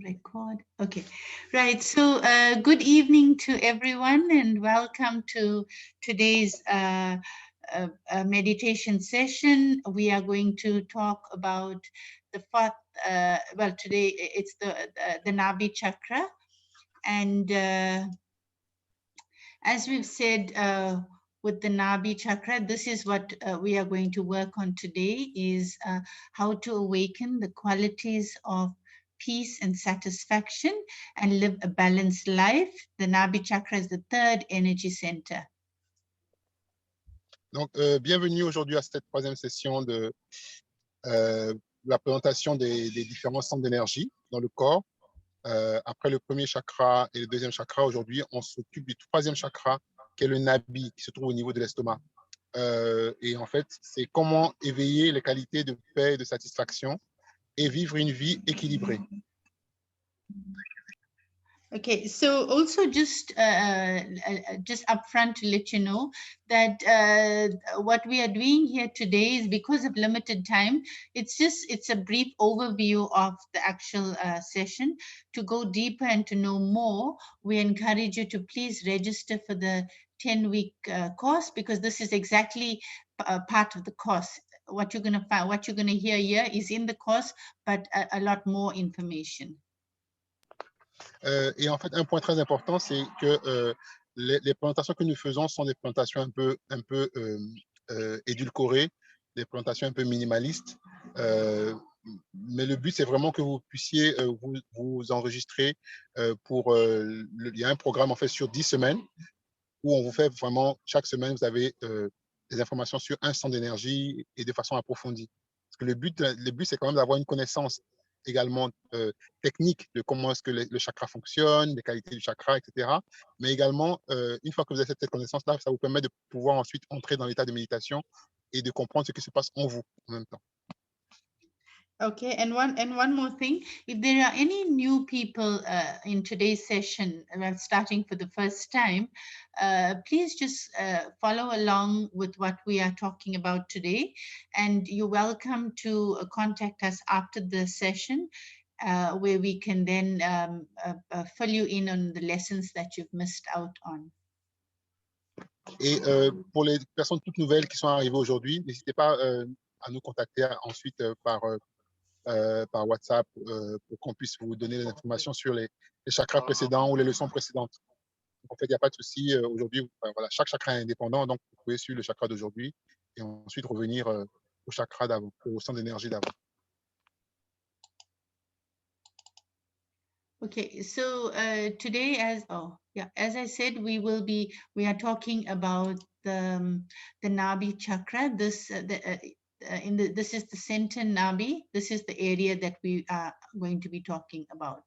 Record. Okay, right. So, good evening to everyone, and welcome to today's meditation session. We are going to talk about the fourth. Well, today it's the Nabi chakra, and as we've said. With the Nabi chakra, this is what we are going to work on today: is how to awaken the qualities of peace and satisfaction and live a balanced life. The Nabi chakra is the third energy center. Donc, bienvenue aujourd'hui à cette troisième session de la présentation des différents centres d'énergie dans le corps. Après le premier chakra et le deuxième chakra, aujourd'hui, on s'occupe du troisième chakra, qui est le Nabi, qui se trouve au niveau de l'estomac. Et en fait, c'est comment éveiller les qualités de paix et de satisfaction et vivre une vie équilibrée. Okay, so also just upfront to let you know that what we are doing here today is, because of limited time, it's a brief overview of the actual session. To go deeper and to know more, we encourage you to please register for the 10-week course, because this is exactly part of the course. What you're going to find, what you're going to hear here is in the course, but a lot more information. Et en fait, un point très important, c'est que les présentations que nous faisons sont des présentations un peu édulcorées, des présentations un peu minimalistes. Mais le but, c'est vraiment que vous puissiez vous enregistrer il y a un programme en fait sur 10 semaines où on vous fait vraiment, chaque semaine, vous avez des informations sur un centre d'énergie et de façon approfondie. Parce que le but c'est quand même d'avoir une connaissance également technique de comment est-ce que le chakra fonctionne, les qualités du chakra, etc. Mais également, une fois que vous avez cette connaissance-là, ça vous permet de pouvoir ensuite entrer dans l'état de méditation et de comprendre ce qui se passe en vous en même temps. Okay, and one more thing, if there are any new people in today's session, well, starting for the first time, please just follow along with what we are talking about today, and you're welcome to contact us after the session, where we can then fill you in on the lessons that you've missed out on. Et pour les personnes toutes nouvelles qui sont arrivées aujourd'hui, n'hésitez pas à nous contacter ensuite par WhatsApp pour qu'on puisse vous donner des informations sur les chakras précédents ou les leçons précédentes. Donc, en fait, il n'y a pas de souci. Aujourd'hui, voilà, chaque chakra est indépendant, donc vous pouvez suivre le chakra d'aujourd'hui et ensuite revenir au chakra d'avant, au centre d'énergie d'avant. Okay, so today, as I said, we are talking about the Nabi chakra. This this is the center Nabi. This is the area that we are going to be talking about.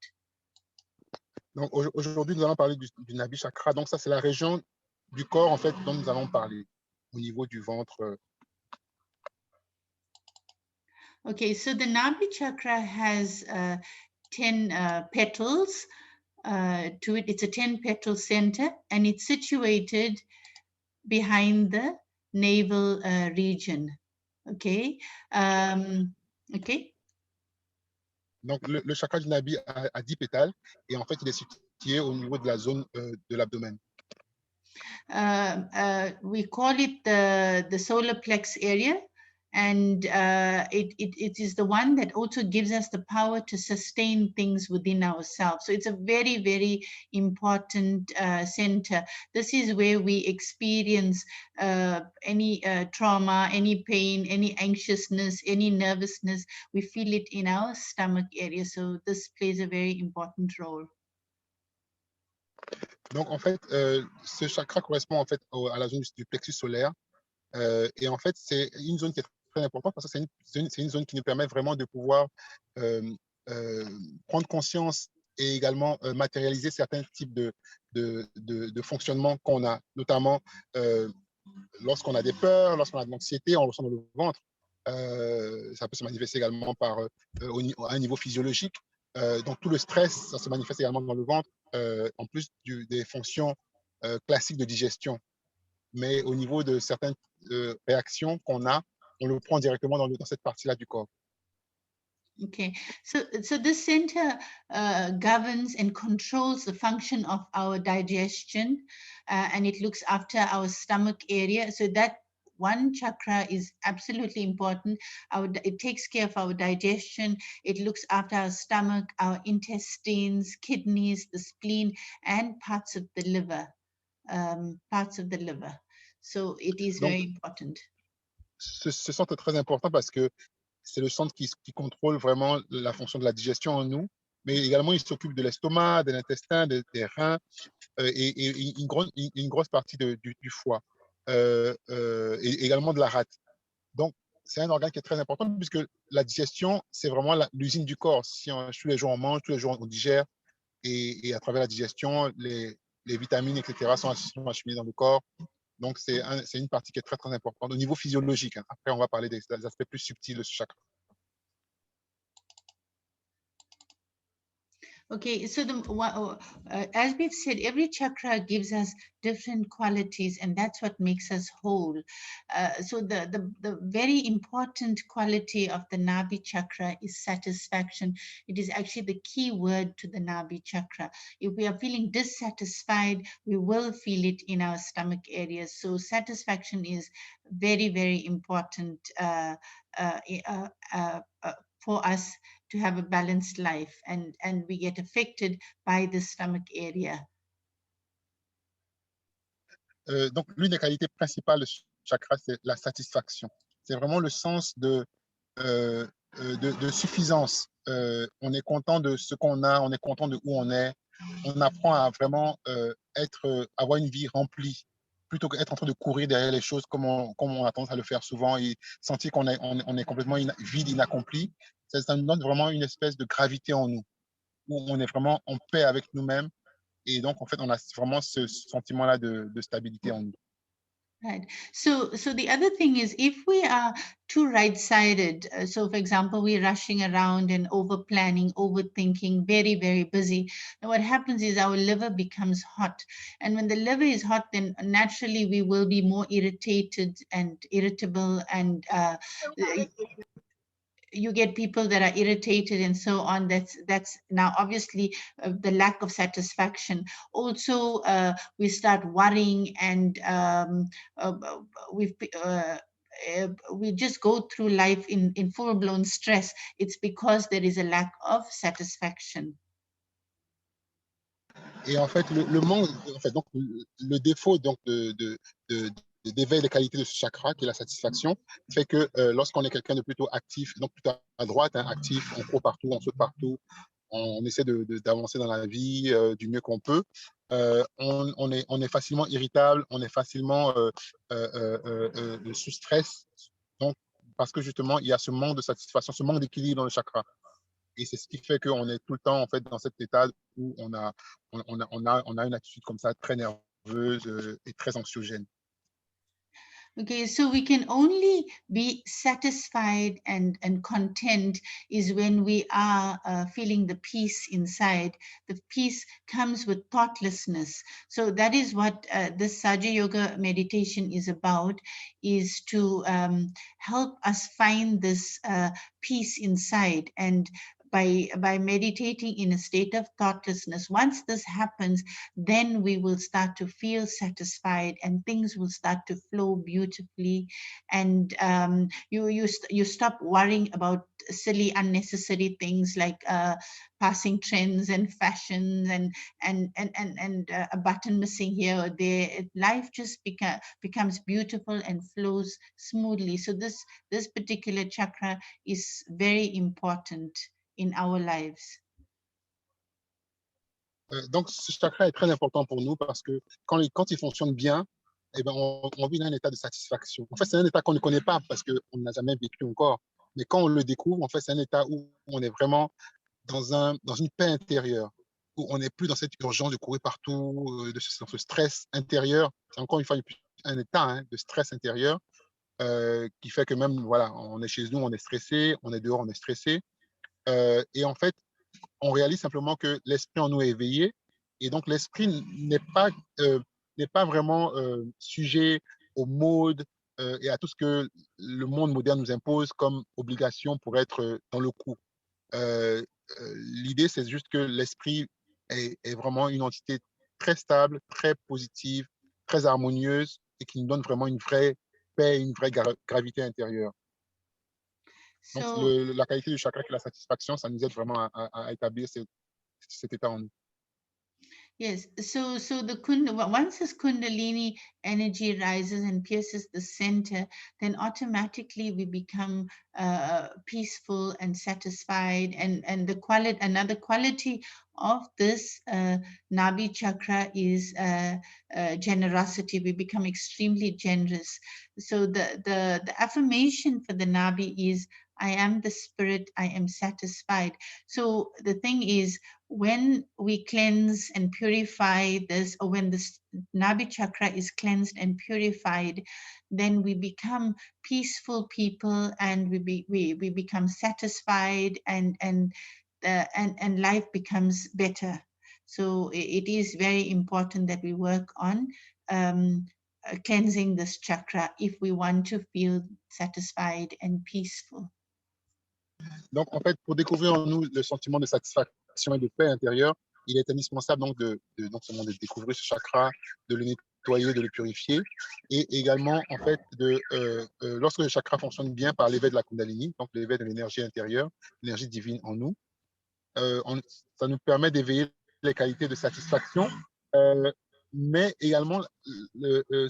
Donc aujourd'hui, nous allons parler du Nabi chakra. Donc ça, c'est la région du corps en fait dont nous allons parler au niveau du ventre. Okay, so the Nabi chakra has 10 petals to it. It's a 10-petal center, and it's situated behind the navel region. Okay. Okay. Donc le chakra du Nabi a 10 pétales et en fait, il est situé au niveau de la zone de l'abdomen. We call it the solar plex area, and it is the one that also gives us the power to sustain things within ourselves. So it's a very, very important center. This is where we experience any trauma, any pain, any anxiousness, any nervousness. We feel it in our stomach area. So this plays a very important role. Donc, en fait, ce chakra correspond en fait à la zone du plexus solaire. Et en fait, c'est une zone qui est très importante parce que c'est une zone qui nous permet vraiment de pouvoir prendre conscience et également matérialiser certains types de fonctionnement qu'on a, notamment lorsqu'on a des peurs, lorsqu'on a de l'anxiété, on ressent dans le ventre. Ça peut se manifester également à un niveau physiologique. Donc, tout le stress, ça se manifeste également dans le ventre, en plus des fonctions classiques de digestion. Mais au niveau de certaines réactions qu'on a, on le prend directement dans cette partie-là du corps. Okay, so this center governs and controls the function of our digestion, and it looks after our stomach area. So that one chakra is absolutely important. It takes care of our digestion. It looks after our stomach, our intestines, kidneys, the spleen, and parts of the liver. So it is Donc, very important. ce centre est très important parce que c'est le centre qui contrôle vraiment la fonction de la digestion en nous, mais également il s'occupe de l'estomac, de l'intestin, des reins et une grosse partie du foie et également de la rate. Donc, c'est un organe qui est très important puisque la digestion, c'est vraiment l'usine du corps. Si tous les jours on mange, tous les jours on digère et à travers la digestion, les vitamines, etc., sont acheminées dans le corps. Donc, c'est une partie qui est très, très importante au niveau physiologique. Hein. Après, on va parler des aspects plus subtils de ce chakra. Okay, so as we've said, every chakra gives us different qualities, and that's what makes us whole. So the very important quality of the Nabi chakra is satisfaction. It is actually the key word to the Nabi chakra. If we are feeling dissatisfied, we will feel it in our stomach areas. So satisfaction is very, very important uh, uh, uh, for us to have a balanced life, and we get affected by the stomach area. Donc, l'une des qualités principales de ce chakra, c'est la satisfaction. C'est vraiment le sens de suffisance. On est content de ce qu'on a, on est content de où on est. On apprend à vraiment avoir une vie remplie plutôt qu'être en train de courir derrière les choses comme on a tendance à le faire souvent et sentir qu'on est complètement vide, inaccompli. Ça nous donne vraiment une espèce de gravité en nous, où on est vraiment en paix avec nous-mêmes. Et donc, en fait, on a vraiment ce sentiment-là de stabilité en nous. Right. So the other thing is, if we are too right-sided, so for example, we're rushing around and over planning, overthinking, very, very busy, then what happens is our liver becomes hot. And when the liver is hot, then naturally we will be more irritated and irritable, and you get people that are irritated and so on. That's now obviously the lack of satisfaction. Also, we start worrying, and uh, we've we just go through life in full-blown stress. It's because there is a lack of satisfaction. Et en fait, le manque, en fait, donc, le défaut donc, d'éveil des qualités de ce chakra, qui est la satisfaction, fait que lorsqu'on est quelqu'un de plutôt actif, donc plutôt à droite, hein, actif, on court partout, on saute partout, on essaie d'avancer dans la vie du mieux qu'on peut, on est facilement irritable, on est facilement sous stress, donc, parce que justement, il y a ce manque de satisfaction, ce manque d'équilibre dans le chakra. Et c'est ce qui fait qu'on est tout le temps en fait dans cet état où on a une attitude comme ça très nerveuse et très anxiogène. Okay, so we can only be satisfied and content is when we are feeling the peace inside. The peace comes with thoughtlessness. So that is what this Saja Yoga meditation is about, is to help us find this peace inside. And by meditating in a state of thoughtlessness, once this happens, then we will start to feel satisfied, and things will start to flow beautifully, and you stop worrying about silly unnecessary things like passing trends and fashions and a button missing here or there. Life just becomes beautiful and flows smoothly. So this particular chakra is very important in our lives. Donc, ce chakra est très important pour nous parce que quand il fonctionne bien, eh ben, on vit dans un état de satisfaction. En fait, c'est un état qu'on ne connaît pas parce qu'on n'a jamais vécu encore. Mais quand on le découvre, en fait, c'est un état où on est vraiment dans une paix intérieure, où on n'est plus dans cette urgence de courir partout, dans ce stress intérieur. C'est encore une fois un état hein, de stress intérieur qui fait que même, voilà, on est chez nous, on est stressé, on est dehors, on est stressé. Et en fait, on réalise simplement que l'esprit en nous est éveillé et donc l'esprit n'est pas vraiment sujet aux modes et à tout ce que le monde moderne nous impose comme obligation pour être dans le coup. L'idée, c'est juste que l'esprit est vraiment une entité très stable, très positive, très harmonieuse et qui nous donne vraiment une vraie paix, une vraie gravité intérieure. Donc, So la qualité du chakra et la satisfaction, ça nous aide vraiment à établir cet état en nous. yes, so the once this Kundalini energy rises and pierces the center, then automatically we become peaceful and satisfied. And the quality, another quality of this Nabi chakra is generosity. We become extremely generous. So the affirmation for the Nabi is, I am the spirit, I am satisfied. So the thing is, when we cleanse and purify this, or when the Nabi chakra is cleansed and purified, then we become peaceful people, and we become satisfied, and life becomes better. So it is very important that we work on cleansing this chakra if we want to feel satisfied and peaceful. Donc, en fait, pour découvrir en nous le sentiment de satisfaction et de paix intérieure, il est indispensable donc non seulement de découvrir ce chakra, de le nettoyer, de le purifier, et également, en fait, lorsque le chakra fonctionne bien par l'éveil de la Kundalini, donc l'éveil de l'énergie intérieure, l'énergie divine en nous, ça nous permet d'éveiller les qualités de satisfaction, mais également,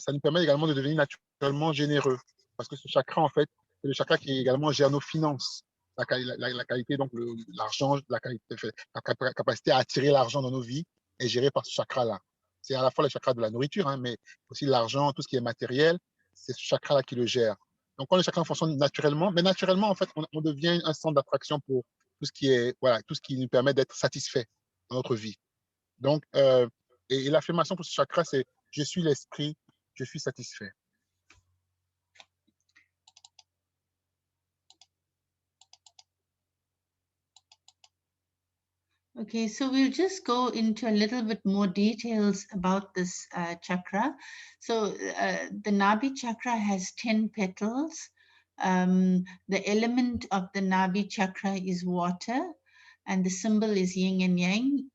ça nous permet également de devenir naturellement généreux, parce que ce chakra, en fait, c'est le chakra qui également gère nos finances. La qualité, donc l'argent, la capacité à attirer l'argent dans nos vies est gérée par ce chakra-là. C'est à la fois le chakra de la nourriture, hein, mais aussi l'argent, tout ce qui est matériel, c'est ce chakra-là qui le gère. Donc, quand le chakra fonctionne naturellement, mais naturellement, en fait, on devient un centre d'attraction pour tout ce qui est, voilà, tout ce qui nous permet d'être satisfait dans notre vie. Donc, et l'affirmation pour ce chakra, c'est je suis l'esprit, je suis satisfait. Okay, so we'll just go into a little bit more details about this chakra. So the Nabi chakra has 10 petals. The element of the Nabi chakra is water, and the symbol is yin and yang.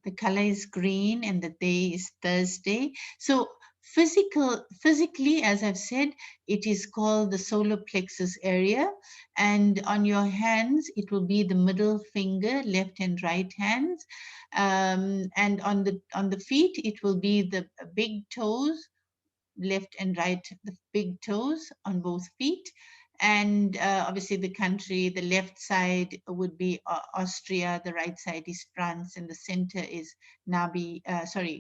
The color is green, and the day is Thursday. So physically, as I've said, it is called the solar plexus area, and on your hands it will be the middle finger, left and right hands, and on the feet it will be the big toes, left and right, the big toes on both feet. And obviously the country, the left side would be Austria, the right side is France, and the center is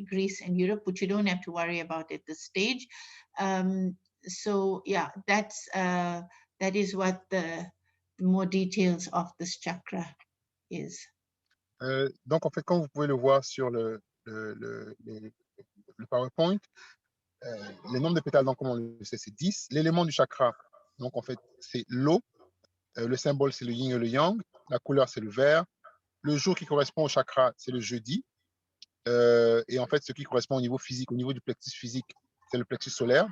Greece and Europe, which you don't have to worry about at this stage. So yeah, that is what the more details of this chakra is. Donc, en fait, comme vous pouvez le voir sur le PowerPoint, les nombres de pétales, donc, comme on le sait, c'est 10. L'élément du chakra, donc, en fait, c'est l'eau. Le symbole, c'est le yin et le yang. La couleur, c'est le vert. Le jour qui correspond au chakra, c'est le jeudi. Et en fait, ce qui correspond au niveau physique, au niveau du plexus physique, c'est le plexus solaire.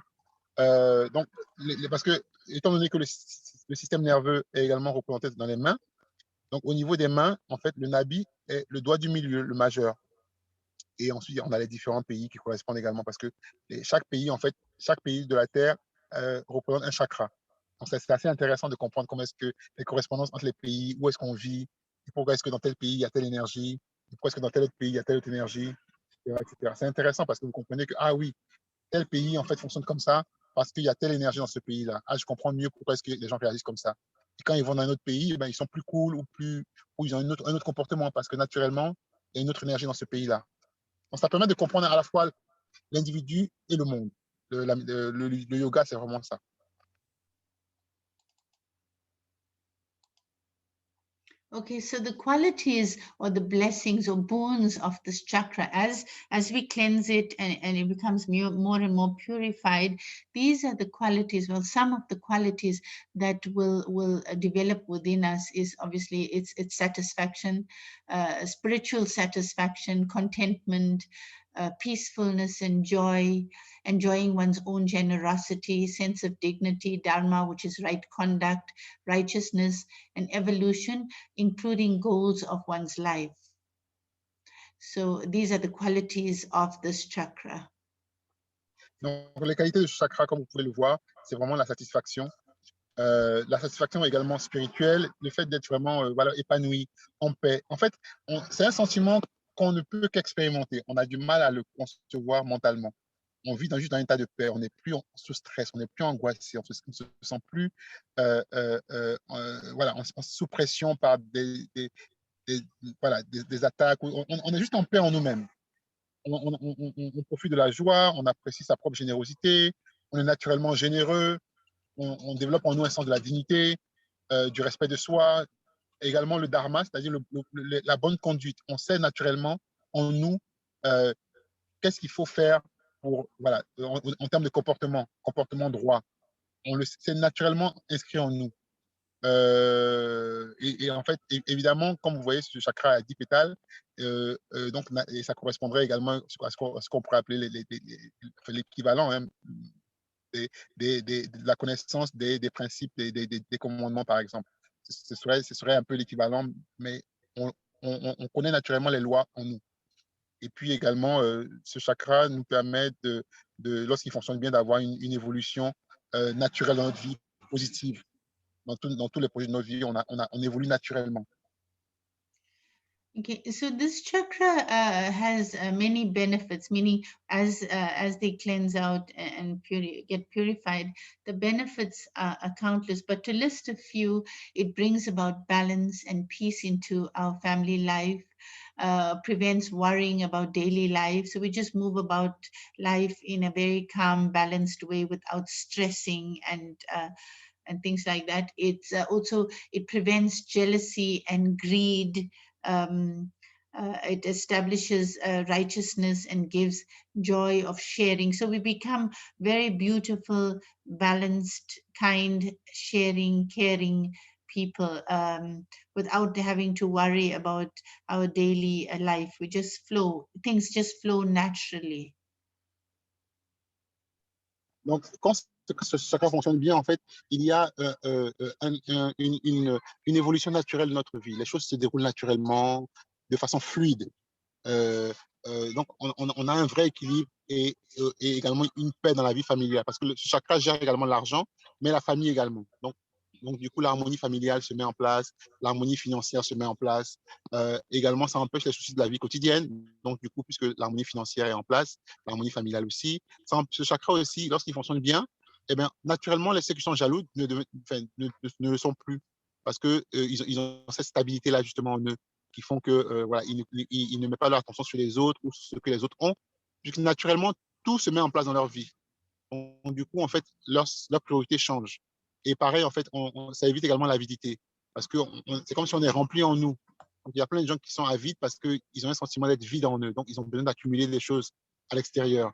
Donc, parce que, étant donné que le système nerveux est également représenté dans les mains, donc au niveau des mains, en fait, le Nabi est le doigt du milieu, le majeur. Et ensuite, on a les différents pays qui correspondent également parce que chaque pays, en fait, chaque pays de la Terre représente un chakra. Donc, c'est assez intéressant de comprendre comment est-ce que les correspondances entre les pays, où est-ce qu'on vit, et pourquoi est-ce que dans tel pays, il y a telle énergie, et pourquoi est-ce que dans tel autre pays, il y a telle autre énergie, etc. C'est intéressant parce que vous comprenez que, ah oui, tel pays, en fait, fonctionne comme ça parce qu'il y a telle énergie dans ce pays-là. Ah, je comprends mieux pourquoi est-ce que les gens réagissent comme ça. Et quand ils vont dans un autre pays, ben, ils sont plus cool ou ils ont un autre comportement parce que naturellement, il y a une autre énergie dans ce pays-là. Donc, ça permet de comprendre à la fois l'individu et le monde. Le yoga, c'est vraiment ça. Okay, so the qualities or the blessings or boons of this chakra, as we cleanse it and it becomes more and more purified, these are the qualities. Well, some of the qualities that will develop within us is obviously it's satisfaction, spiritual satisfaction, contentment, peacefulness and joy, enjoying one's own generosity, sense of dignity, dharma, which is right conduct, righteousness, and evolution, including goals of one's life. So these are the qualities of this chakra. Donc, les qualités de ce chakra, comme vous pouvez le voir, c'est vraiment la satisfaction. La satisfaction également spirituelle, le fait d'être vraiment voilà, épanoui, en paix. En fait, c'est un sentiment qu'on ne peut qu'expérimenter. On a du mal à le concevoir mentalement. On vit juste dans un état de paix. On n'est plus sous stress, on n'est plus angoissé, on ne se sent plus voilà, sous pression par voilà, des attaques. On est juste en paix en nous-mêmes. On profite de la joie, on apprécie sa propre générosité, on est naturellement généreux, on développe en nous un sens de la dignité, du respect de soi, également le dharma, c'est-à-dire la bonne conduite. On sait naturellement en nous qu'est-ce qu'il faut faire pour, voilà, en termes de comportement droit. C'est naturellement inscrit en nous. Et en fait, évidemment, comme vous voyez, ce chakra a 10 pétales, donc, et ça correspondrait également à ce qu'on pourrait appeler l'équivalent hein, de la connaissance des principes, des commandements, par exemple. Ce serait un peu l'équivalent, mais on connaît naturellement les lois en nous. Et puis également, ce chakra nous permet, lorsqu'il fonctionne bien, d'avoir une évolution naturelle dans notre vie, positive. Dans tous les projets de notre vie, on évolue naturellement. Okay, so this chakra has many benefits, meaning as they cleanse out and get purified, the benefits are countless. But to list a few, it brings about balance and peace into our family life, prevents worrying about daily life. So we just move about life in a very calm, balanced way without stressing and things like that. It's also, it prevents jealousy and greed. It establishes righteousness and gives joy of sharing. So we become very beautiful, balanced, kind, sharing, caring people without having to worry about our daily life. We just flow, things just flow naturally. Donc, quand ce chakra fonctionne bien, en fait, il y a une évolution naturelle de notre vie. Les choses se déroulent naturellement, de façon fluide. Donc, on a un vrai équilibre et également une paix dans la vie familiale parce que ce chakra gère également l'argent, mais la famille également. Donc, du coup, l'harmonie familiale se met en place, l'harmonie financière se met en place. Également, ça empêche les soucis de la vie quotidienne. Donc, du coup, puisque l'harmonie financière est en place, l'harmonie familiale aussi. Ce chakra aussi, lorsqu'il fonctionne bien, eh bien, naturellement, ceux qui sont jaloux ne le sont plus parce qu'ils ont cette stabilité-là, justement, en eux, qui font que voilà, ils ne mettent pas leur attention sur les autres ou sur ce que les autres ont. Puisque naturellement, tout se met en place dans leur vie. Donc, du coup, en fait, leur priorité change. Et pareil, en fait, ça évite également l'avidité. Parce que c'est comme si on est rempli en nous. Donc, il y a plein de gens qui sont avides parce qu'ils ont un sentiment d'être vide en eux. Donc, ils ont besoin d'accumuler des choses à l'extérieur.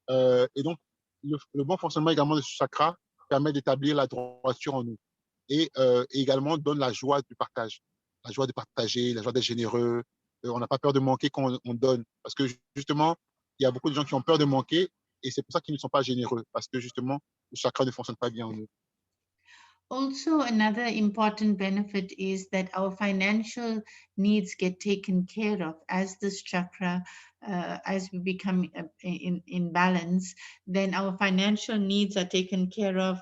Et donc, le bon fonctionnement également de ce chakra permet d'établir la droiture en nous. Et également donne la joie du partage. La joie de partager, la joie d'être généreux. On n'a pas peur de manquer quand on donne. Parce que justement, il y a beaucoup de gens qui ont peur de manquer et c'est pour ça qu'ils ne sont pas généreux. Parce que justement, le chakra ne fonctionne pas bien en eux. Also, another important benefit is that our financial needs get taken care of as this chakra, as we become in balance, then our financial needs are taken care of.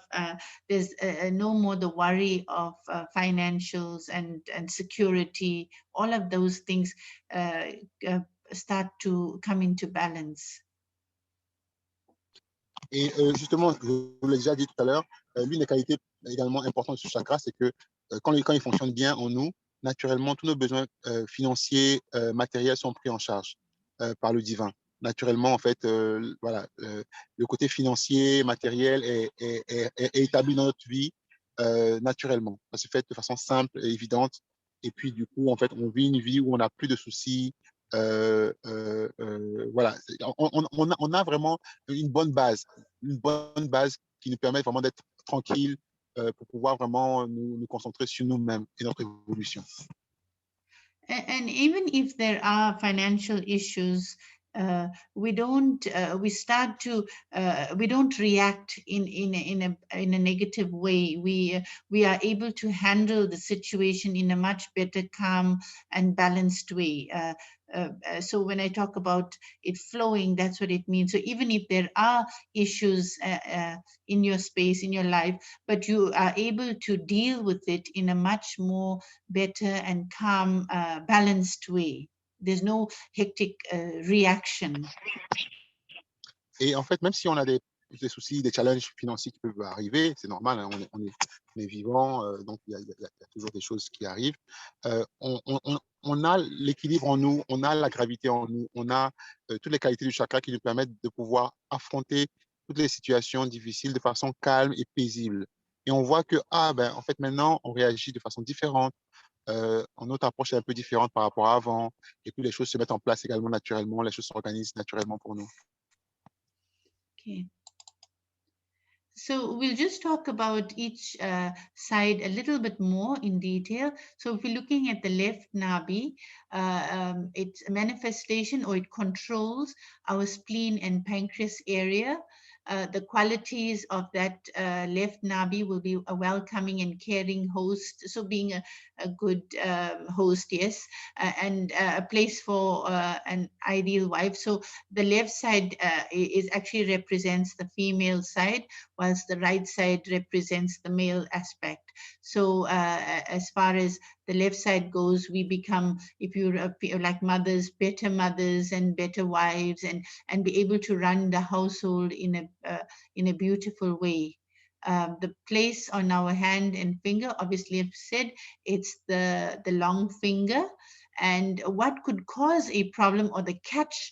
There's no more the worry of financials and security. All of those things start to come into balance. Et justement, je vous l'ai déjà dit tout à l'heure, l'une des qualités également importantes de ce chakra, c'est que quand il fonctionne bien en nous, naturellement, tous nos besoins financiers, matériels sont pris en charge par le divin. Naturellement, en fait, voilà, le côté financier, matériel est établi dans notre vie naturellement. Ça se fait de façon simple et évidente. Et puis, du coup, en fait, on vit une vie où on n'a plus de soucis. Voilà, on a vraiment une bonne base qui nous permet vraiment d'être tranquille pour pouvoir vraiment nous concentrer sur nous-mêmes et notre évolution. And even if there are financial issues, we don't we don't react in a negative way. We are able to handle the situation in a much better, calm and balanced way. So when I talk about it flowing, that's what it means. So even if there are issues in your space, in your life, but you are able to deal with it in a much more better and calm, balanced way. There's no hectic reaction. Et en fait, même si on a des soucis, des challenges financiers qui peuvent arriver, c'est normal, hein, on est vivant, donc il y a toujours des choses qui arrivent. On a l'équilibre en nous, on a la gravité en nous, on a toutes les qualités du chakra qui nous permettent de pouvoir affronter toutes les situations difficiles de façon calme et paisible. Et on voit que, en fait, maintenant, on réagit de façon différente. Notre approche est un peu différente par rapport à avant. Et puis, les choses se mettent en place également naturellement, les choses s'organisent naturellement pour nous. Okay. So we'll just talk about each side a little bit more in detail. So if we're looking at the left nabi, it's a manifestation, or it controls our spleen and pancreas area. The qualities of that left nabi will be a welcoming and caring host. So being a good host, yes, and a place for an ideal wife. So the left side is actually represents the female side, whilst the right side represents the male aspect. So as far as the left side goes, we become, if you're like mothers, better mothers and better wives, and be able to run the household in a beautiful way. The place on our hand and finger, obviously I've said it's the long finger. And what could cause a problem, or the catch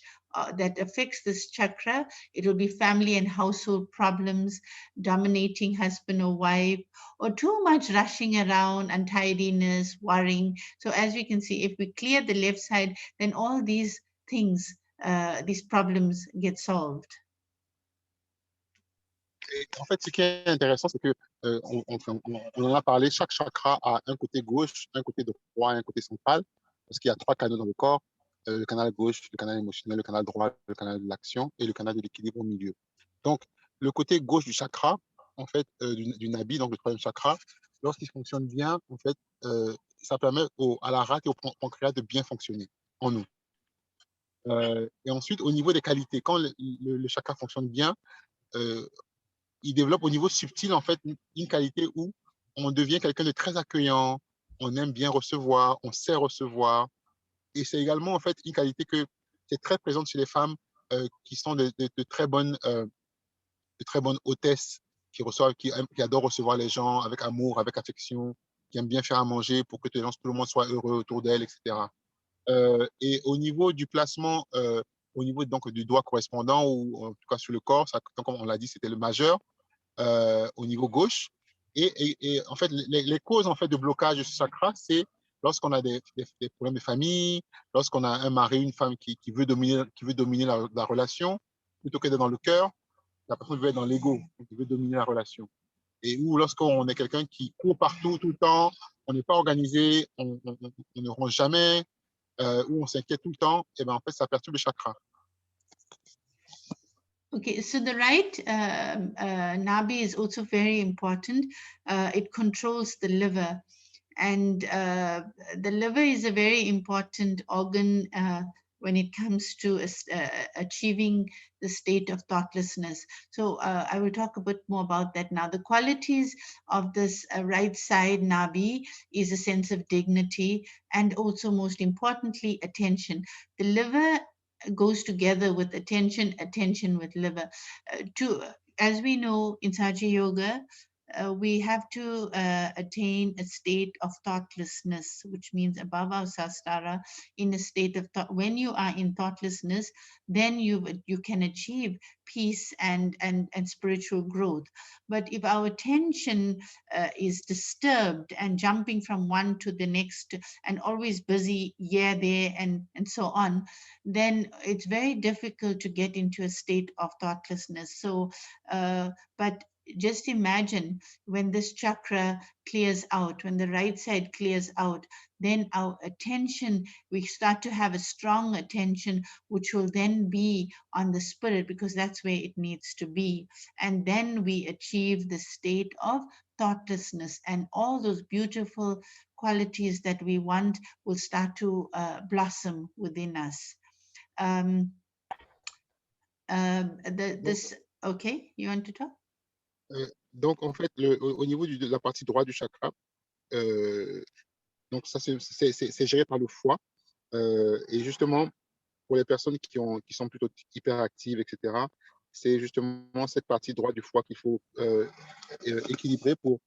that affects this chakra, it will be family and household problems, dominating husband or wife, or too much rushing around, untidiness, worrying. So as we can see, if we clear the left side, then all these things, these problems get solved. Et en fait, ce qui est intéressant, c'est que on en a parlé, chaque chakra a un côté gauche, un côté droit et un côté central, parce qu'il y a 3 canaux dans le corps, le canal gauche, le canal émotionnel, le canal droit, le canal de l'action et le canal de l'équilibre au milieu. Donc, le côté gauche du chakra, en fait, du nabi, donc le troisième chakra, lorsqu'il fonctionne bien, en fait, ça permet à la rate et au pancréas de bien fonctionner en nous. Et ensuite, au niveau des qualités, quand le chakra fonctionne bien, il développe au niveau subtil, en fait, une qualité où on devient quelqu'un de très accueillant, on aime bien recevoir, on sait recevoir. Et c'est également, en fait, une qualité qui est très présente chez les femmes qui sont de très bonnes hôtesses, qui adorent recevoir les gens avec amour, avec affection, qui aiment bien faire à manger pour que tout le monde soit heureux autour d'elle, etc. Et au niveau du placement, au niveau donc du doigt correspondant, ou en tout cas sur le corps, ça, comme on l'a dit, c'était le majeur, au niveau gauche. Et en fait, les causes en fait, de blocage de ce chakra, c'est lorsqu'on a des problèmes de famille, lorsqu'on a un mari, une femme qui veut dominer la relation, plutôt que d'être dans le cœur, la personne veut être dans l'ego, qui veut dominer la relation. Et ou lorsqu'on est quelqu'un qui court partout, tout le temps, on n'est pas organisé, on ne range jamais, ou on s'inquiète tout le temps, et ben en fait, ça perturbe le chakra. Okay, so the right nabi is also very important. It controls the liver, and the liver is a very important organ when it comes to achieving the state of thoughtlessness. So I will talk a bit more about that now. The qualities of this right side nabi is a sense of dignity, and also most importantly, attention. The liver goes together with attention with liver. As we know in Sahaja Yoga, we have to attain a state of thoughtlessness, which means above our sastara, in a state of thought. When you are in thoughtlessness, then you can achieve peace and spiritual growth. But if our attention is disturbed and jumping from one to the next and always busy here, there, and so on, then it's very difficult to get into a state of thoughtlessness. So, but just imagine when this chakra clears out, when the right side clears out, then our attention, we start to have a strong attention, which will then be on the spirit, because that's where it needs to be. And then we achieve the state of thoughtlessness, and all those beautiful qualities that we want will start to blossom within us. Okay, you want to talk? Donc, en fait, au niveau de la partie droite du chakra, donc ça, c'est géré par le foie. Et justement, pour les personnes qui sont plutôt hyperactives, etc., c'est justement cette partie droite du foie qu'il faut équilibrer pour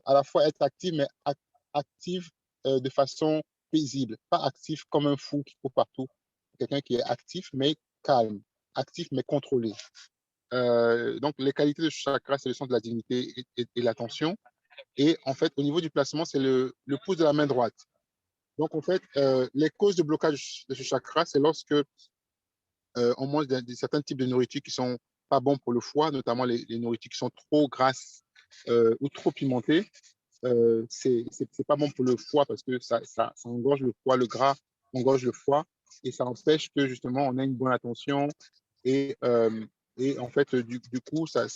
à la fois être active, mais active de façon paisible, pas actif comme un fou qui court partout. Quelqu'un qui est actif, mais calme, actif, mais contrôlé. Donc, les qualités de chakra, c'est le sens de la dignité et l'attention. Et en fait, au niveau du placement, c'est le pouce de la main droite. Donc, en fait, les causes de blocage de ce chakra, c'est lorsque on mange certains types de nourriture qui sont pas bons pour le foie, notamment les nourritures qui sont trop grasses ou trop pimentées. C'est pas bon pour le foie parce que ça engorge le foie, le gras engorge le foie et ça empêche que justement on ait une bonne attention et en fait, du coup, ça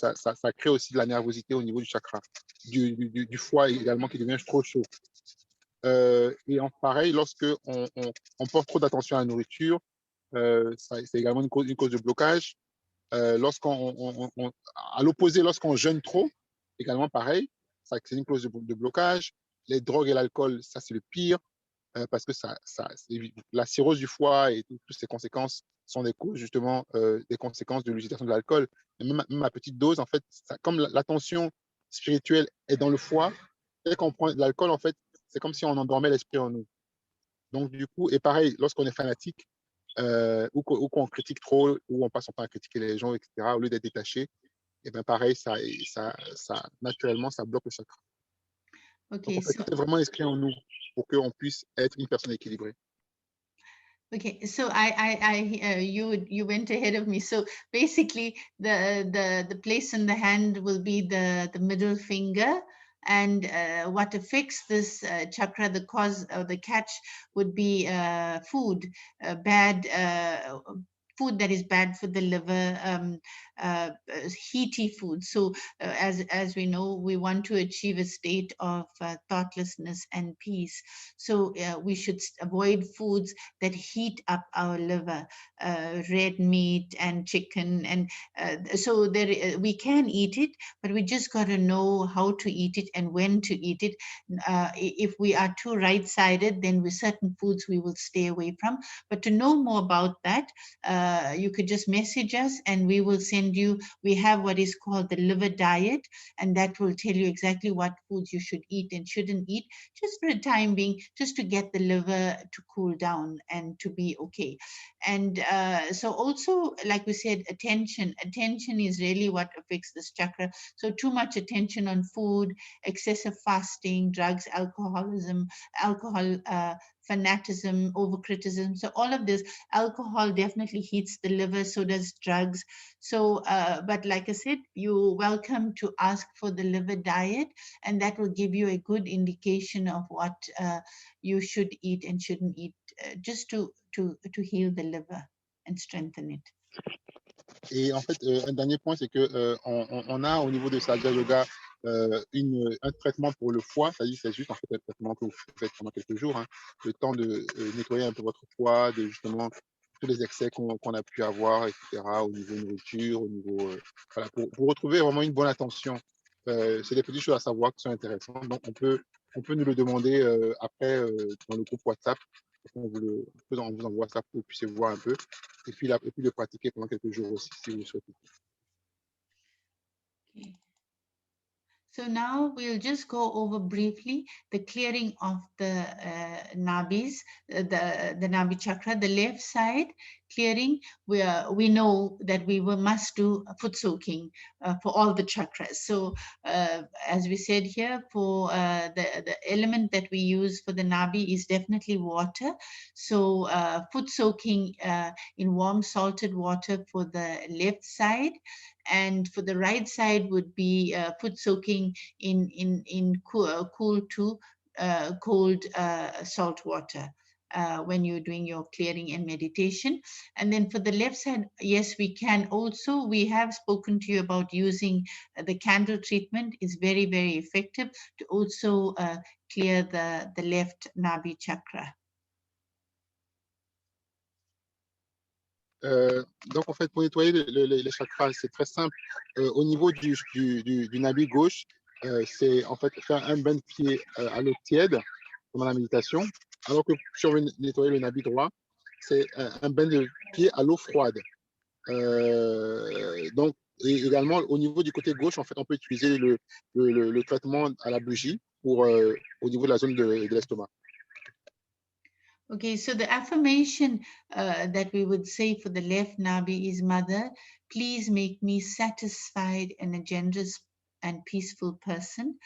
crée aussi de la nervosité au niveau du chakra, du foie également qui devient trop chaud. Et pareil, lorsque on porte trop d'attention à la nourriture, c'est également une cause de blocage. À l'opposé, lorsqu'on jeûne trop, également pareil, c'est une cause de blocage. Les drogues et l'alcool, ça c'est le pire, parce que la cirrhose du foie et toutes ces conséquences sont des causes justement des conséquences de l'utilisation de l'alcool. Même à petite dose, en fait, comme l'attention spirituelle est dans le foie, dès qu'on prend de l'alcool, en fait, c'est comme si on endormait l'esprit en nous. Donc du coup, et pareil, lorsqu'on est fanatique, ou qu'on critique trop, ou on passe son temps à critiquer les gens, etc., au lieu d'être détaché, et bien pareil, naturellement, ça bloque le chakra. Okay, donc, en fait, c'est vraiment inscrit en nous pour qu'on puisse être une personne équilibrée. Okay, so you went ahead of me. So basically, the place in the hand will be the middle finger, and what affects this chakra, the cause or the catch, would be food, bad food that is bad for the liver, heaty food. So as we know, we want to achieve a state of thoughtlessness and peace. So we should avoid foods that heat up our liver, red meat and chicken. And so we can eat it, but we just got to know how to eat it and when to eat it. If we are too right-sided, then with certain foods we will stay away from. But to know more about that, you could just message us and we will send you. We have what is called the liver diet, and that will tell you exactly what foods you should eat and shouldn't eat, just for the time being, just to get the liver to cool down and to be okay. And so also, like we said, attention is really what affects this chakra. So too much attention on food, excessive fasting, drugs, alcohol, fanatism, overcriticism. So all of this, alcohol definitely heats the liver, so does drugs. So, but like I said, you're welcome to ask for the liver diet, and that will give you a good indication of what you should eat and shouldn't eat, just to heal the liver and strengthen it. Et en fait, un dernier point, c'est que on a au niveau de Sahaja Yoga un traitement pour le foie. C'est juste en fait un traitement que vous faites pendant quelques jours, hein, le temps de nettoyer un peu votre foie, de justement tous les excès qu'on a pu avoir, etc., au niveau nourriture, au niveau voilà, pour retrouver vraiment une bonne attention. C'est des petites choses à savoir qui sont intéressantes. Donc on peut nous le demander après dans le groupe WhatsApp. On vous envoie ça pour que vous puissiez voir un peu et puis le pratiquer pendant quelques jours aussi si vous le souhaitez. Okay. So now we'll just go over briefly the clearing of the nabis, the nabi chakra, the left side clearing. We know that we must do foot soaking for all the chakras. So as we said here, for the element that we use for the nabi is definitely water. So foot soaking in warm salted water for the left side. And for the right side would be foot soaking in cool to cold salt water when you're doing your clearing and meditation. And then for the left side, yes, we can also, we have spoken to you about using the candle treatment. Is very, very effective to also clear the left Nabi chakra. Donc, en fait, pour nettoyer les chakras, c'est très simple. Au niveau du nabi gauche, c'est en fait faire un bain de pied à l'eau tiède pendant la méditation, alors que si on veut nettoyer le nabi droit, c'est un bain de pied à l'eau froide. Donc, et également, au niveau du côté gauche, en fait, on peut utiliser le traitement à la bougie pour, au niveau de la zone de l'estomac. Okay, so the affirmation that we would say for the left Nabi is, Mother, please make me satisfied and a generous and peaceful person.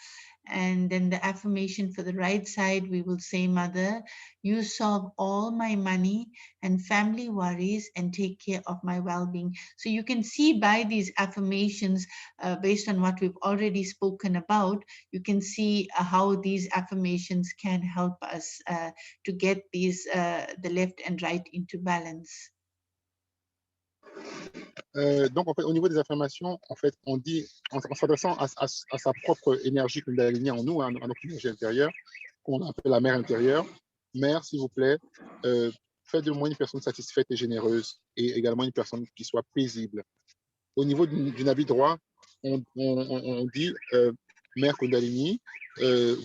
And then the affirmation for the right side, we will say, Mother, you solve all my money and family worries and take care of my well-being. So you can see by these affirmations, based on what we've already spoken about, you can see how these affirmations can help us to get these, the left and right into balance. Donc, en fait, au niveau des affirmations, en fait, on dit, en s'adressant à sa propre énergie Kundalini en nous, à notre énergie intérieure, qu'on appelle la mère intérieure. Mère, s'il vous plaît, faites de moi une personne satisfaite et généreuse, et également une personne qui soit paisible. Au niveau du nabi droit, on dit, mère Kundalini,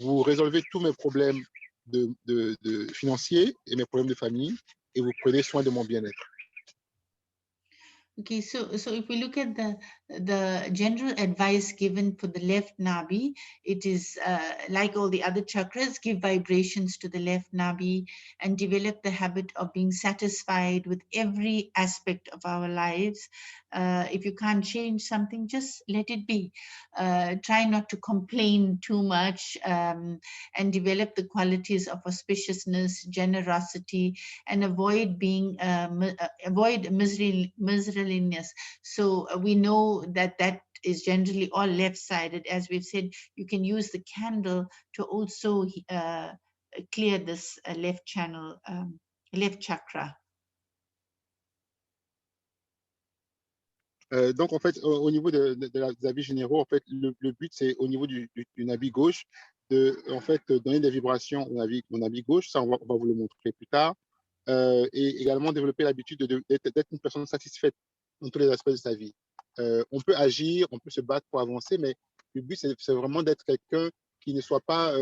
vous résolvez tous mes problèmes de financiers et mes problèmes de famille, et vous prenez soin de mon bien-être. Okay, so if we look at the general advice given for the left Nabi, it is like all the other chakras, give vibrations to the left Nabi and develop the habit of being satisfied with every aspect of our lives. If you can't change something, just let it be. Try not to complain too much, and develop the qualities of auspiciousness, generosity, and avoid being avoid miserliness. So we know that that is generally all left-sided. As we've said, you can use the candle to also clear this left channel, left chakra. Donc, en fait, au niveau des habits généraux, en fait, le but, c'est au niveau du nabi gauche, de en fait, donner des vibrations au nabi gauche. Ça, on va vous le montrer plus tard. Et également développer l'habitude d'être une personne satisfaite dans tous les aspects de sa vie. On peut agir, on peut se battre pour avancer, mais le but, c'est vraiment d'être quelqu'un qui ne soit pas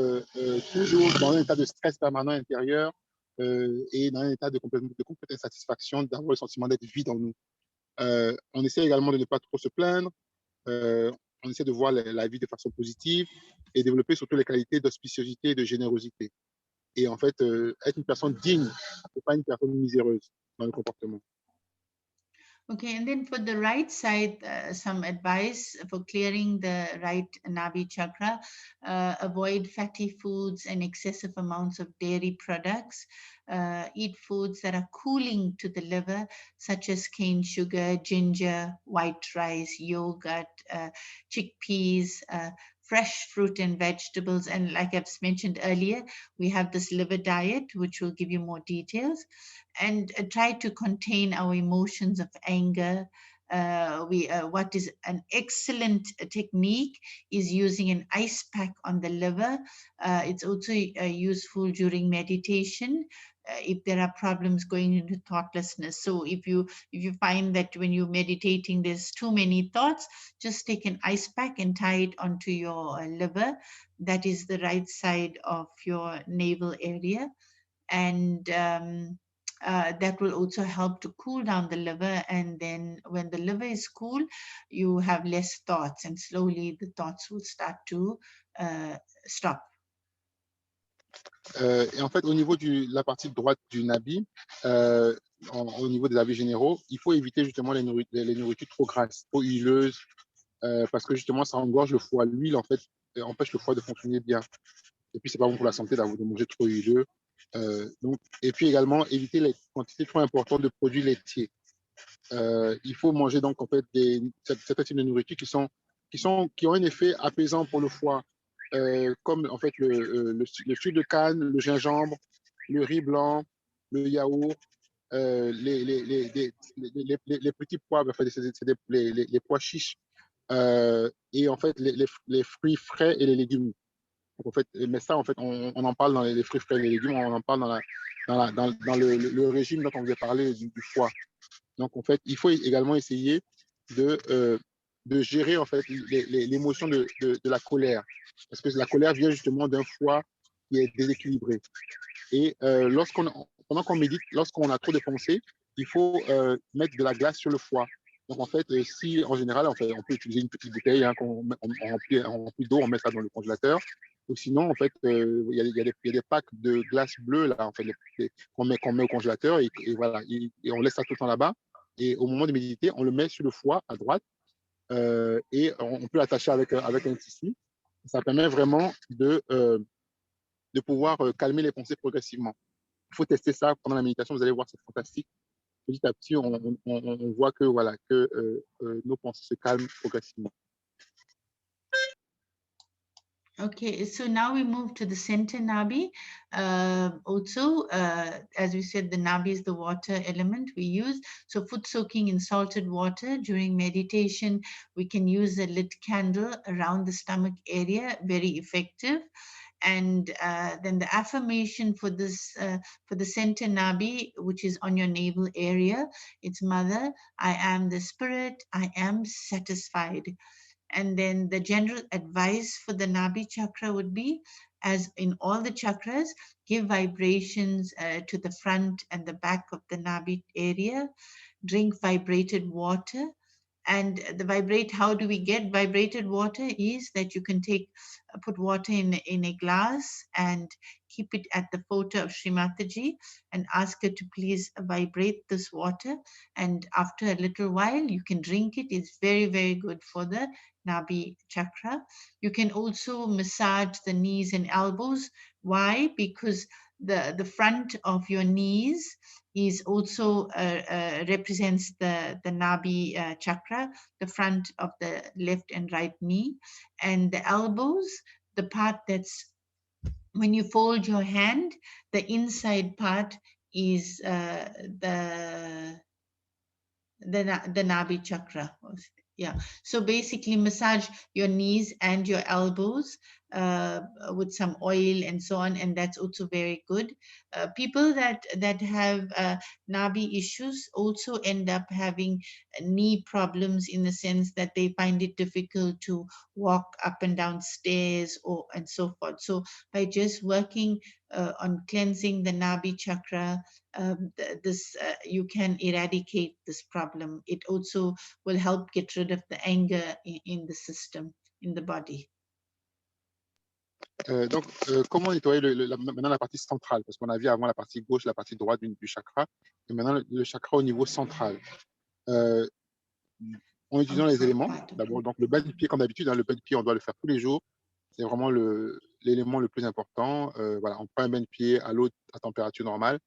toujours dans un état de stress permanent intérieur et dans un état de complète insatisfaction, d'avoir le sentiment d'être vide en nous. On essaie également de ne pas trop se plaindre. On essaie de voir la vie de façon positive et développer surtout les qualités d'auspiciosité et de générosité. Et en fait, être une personne digne et pas une personne miséreuse dans le comportement. Okay, and then for the right side, some advice for clearing the right Nabi chakra. Avoid fatty foods and excessive amounts of dairy products. Eat foods that are cooling to the liver, such as cane sugar, ginger, white rice, yogurt, chickpeas, fresh fruit and vegetables. And like I've mentioned earlier, we have this liver diet, which will give you more details. And try to contain our emotions of anger. What is an excellent technique is using an ice pack on the liver. It's also useful during meditation. If there are problems going into thoughtlessness. So if you find that when you're meditating, there's too many thoughts, just take an ice pack and tie it onto your liver. That is the right side of your navel area. And that will also help to cool down the liver. And then when the liver is cool, you have less thoughts and slowly the thoughts will start to stop. Et en fait, au niveau de la partie droite du nabi, au niveau des habits généraux, il faut éviter justement les nourritures trop grasses, trop huileuses, parce que justement, ça engorge le foie. L'huile, en fait, empêche le foie de fonctionner bien. Et puis, c'est pas bon pour la santé de manger trop huileux. Et puis également, éviter les quantités trop importantes de produits laitiers. Il faut manger donc en fait certains types de nourriture qui ont un effet apaisant pour le foie, comme en fait le sucre de canne, le gingembre, le riz blanc, le yaourt, les petits pois, en fait, c'est les pois chiches, et en fait les fruits frais et les légumes. Donc, en fait, mais ça, en fait, on en parle dans les fruits frais et les légumes, on en parle dans le régime dont on vous a parlé du foie. Donc, en fait, il faut également essayer de, euh, de gérer en fait l'émotion de la colère. Parce que la colère vient justement d'un foie qui est déséquilibré. Et pendant qu'on médite, lorsqu'on a trop de pensées, il faut mettre de la glace sur le foie. Donc, en fait, si en général, on peut utiliser une petite bouteille, hein, on remplit d'eau, on met ça dans le congélateur. Ou sinon, en fait, il y a des packs de glace bleue là, en fait, qu'on met au congélateur et voilà, et on laisse ça tout le temps là-bas. Et au moment de méditer, on le met sur le foie à droite et on peut l'attacher avec un tissu. Ça permet vraiment de pouvoir calmer les pensées progressivement. Il faut tester ça pendant la méditation, vous allez voir, c'est fantastique. Petit à petit, on voit que, voilà, que nos pensées se calment progressivement. Okay, so now we move to the center nabi. As we said, the nabi is the water element we use. So foot soaking in salted water during meditation, we can use a lit candle around the stomach area, very effective. And then the affirmation for this, for the center nabi, which is on your navel area, it's Mother, I am the spirit, I am satisfied. And then the general advice for the Nabi chakra would be, as in all the chakras, give vibrations to the front and the back of the Nabi area, drink vibrated water. And how do we get vibrated water is that you can put water in a glass and keep it at the photo of Sri Mataji and ask her to please vibrate this water. And after a little while, you can drink it. It's very, very good for the Nabi chakra. You can also massage the knees and elbows. Why? Because the front of your knees is also represents the Nabi chakra, the front of the left and right knee, and the elbows, the part that's when you fold your hand, the inside part is the Nabi chakra. Yeah. So basically, massage your knees and your elbows with some oil and so on, and that's also very good. People that have Nabi issues also end up having knee problems in the sense that they find it difficult to walk up and down stairs and so forth. So by just working on cleansing the Nabi chakra, you can eradicate this problem. It also will help get rid of the anger in the system, in the body. Donc, comment nettoyer maintenant la partie centrale? Parce qu'on a vu avant la partie gauche, la partie droite du chakra, et maintenant le chakra au niveau central. En utilisant les éléments, d'abord, donc le bas du pied, comme d'habitude, hein, le bas du pied, on doit le faire tous les jours. C'est vraiment l'élément le plus important. Voilà, on prend un bain de pied à l'eau à température normale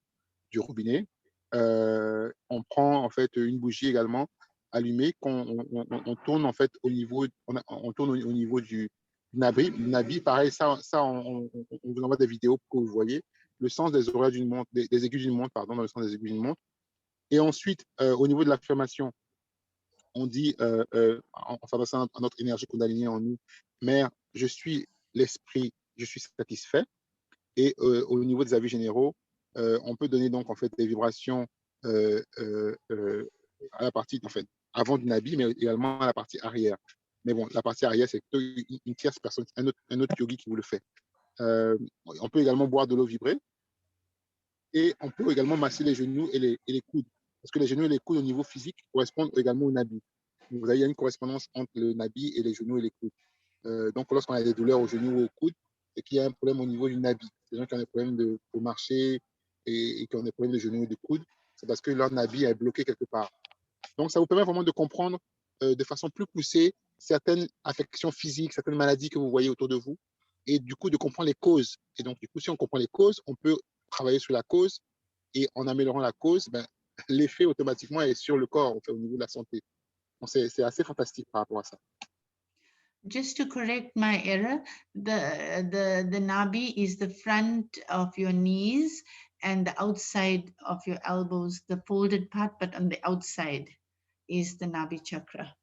du robinet. On prend en fait une bougie également allumée qu'on tourne en fait au niveau, on tourne au niveau du nabi. Pareil, ça on vous envoie des vidéos pour que vous voyez le sens des oreilles d'une montre, des aiguilles d'une montre, pardon, dans le sens des aiguilles d'une montre. Et ensuite, au niveau de l'affirmation, on dit, en s'adressant à notre énergie kundalini en nous, Mère, je suis l'esprit, je suis satisfait. Et au niveau des avis généraux, on peut donner donc en fait des vibrations à la partie, en fait, avant du nabi, mais également à la partie arrière. Mais bon, la partie arrière, c'est une tierce personne, un autre yogi qui vous le fait. On peut également boire de l'eau vibrée et on peut également masser les genoux et les coudes. Parce que les genoux et les coudes au niveau physique correspondent également au nabi. Donc, il y a une correspondance entre le nabi et les genoux et les coudes. Donc, lorsqu'on a des douleurs aux genoux ou aux coudes, et qu'il y a un problème au niveau du nabi, les gens qui ont des problèmes pour marcher et qui ont des problèmes de genoux et de coudes, c'est parce que leur nabi est bloqué quelque part. Donc, ça vous permet vraiment de comprendre de façon plus poussée certaines affections physiques, certaines maladies que vous voyez autour de vous, et du coup, de comprendre les causes. Et donc, du coup, si on comprend les causes, on peut travailler sur la cause, et en améliorant la cause, ben, l'effet automatiquement est sur le corps, en fait, au niveau de la santé. Donc, c'est assez fantastique par rapport à ça. just to correct my error, the nabi is the front of your knees and the outside of your elbows, the folded part, but on the outside is the nabi chakra.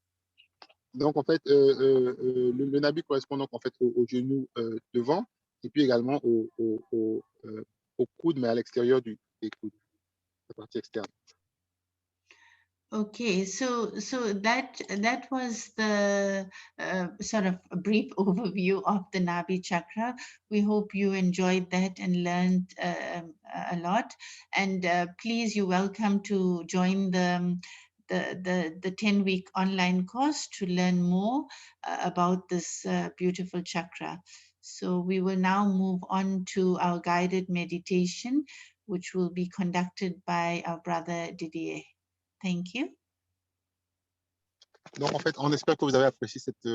Donc, en fait, le nabi correspond donc en fait au genou devant et puis également au coude, mais à l'extérieur des coudes, la partie externe. Okay, so that was the sort of a brief overview of the Nabi chakra. We hope you enjoyed that and learned a lot. And please, you're welcome to join the 10-week online course to learn more about this beautiful chakra. So we will now move on to our guided meditation, which will be conducted by our brother Didier. Thank you. Donc, en fait, on espère que vous avez apprécié cette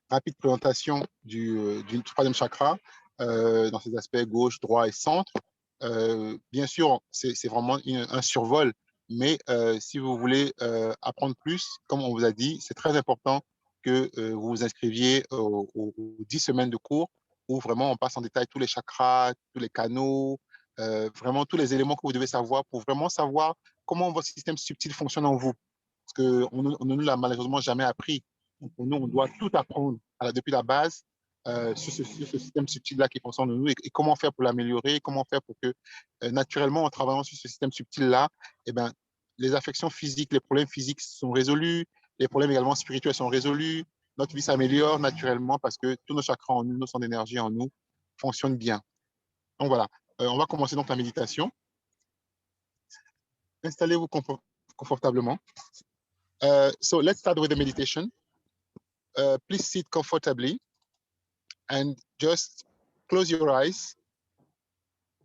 rapide présentation du troisième chakra dans ses aspects gauche, droit et centre. Bien sûr, c'est vraiment un survol, mais si vous voulez apprendre plus, comme on vous a dit, c'est très important que vous vous inscriviez aux 10 semaines de cours où vraiment on passe en détail tous les chakras, tous les canaux, vraiment tous les éléments que vous devez savoir pour vraiment savoir comment votre système subtil fonctionne en vous. Parce qu'on ne nous l'a malheureusement jamais appris. Donc, pour nous, on doit tout apprendre depuis la base sur ce système subtil-là qui fonctionne en nous et comment faire pour l'améliorer, comment faire pour que naturellement, en travaillant sur ce système subtil-là, eh ben, les affections physiques, les problèmes physiques sont résolus, les problèmes également spirituels sont résolus, notre vie s'améliore naturellement parce que tous nos chakras en nous, nos centres d'énergie en nous fonctionnent bien. Donc voilà, on va commencer donc la méditation. Installez-vous confortablement. So let's start with the meditation. Please sit comfortably and just close your eyes